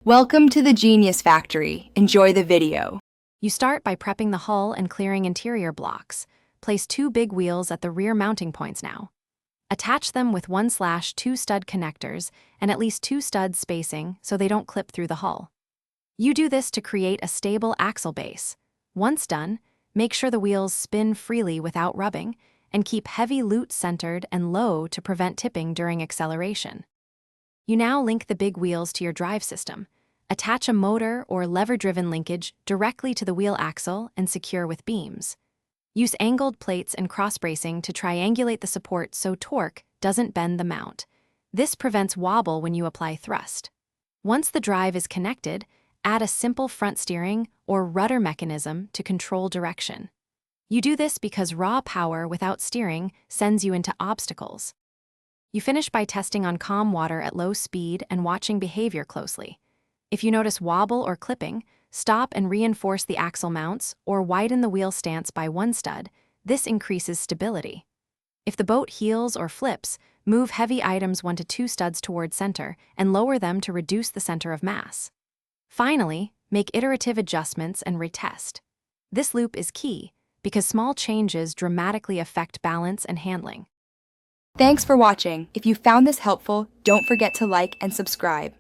Welcome to the Genius Factory. Enjoy the video. You start by prepping the hull and clearing interior blocks. Place 2 big wheels at the rear mounting points now. Attach them with 1/2 stud connectors and at least 2 studs spacing so they don't clip through the hull. You do this to create a stable axle base. Once done, make sure the wheels spin freely without rubbing and keep heavy loot centered and low to prevent tipping during acceleration. You now link the big wheels to your drive system. Attach a motor or lever-driven linkage directly to the wheel axle and secure with beams. Use angled plates and cross-bracing to triangulate the support so torque doesn't bend the mount. This prevents wobble when you apply thrust. Once the drive is connected, add a simple front steering or rudder mechanism to control direction. You do this because raw power without steering sends you into obstacles. You finish by testing on calm water at low speed and watching behavior closely. If you notice wobble or clipping, stop and reinforce the axle mounts or widen the wheel stance by 1 stud. This increases stability. If the boat heels or flips, move heavy items 1 to 2 studs toward center and lower them to reduce the center of mass. Finally, make iterative adjustments and retest. This loop is key because small changes dramatically affect balance and handling. Thanks for watching. If you found this helpful, don't forget to like and subscribe.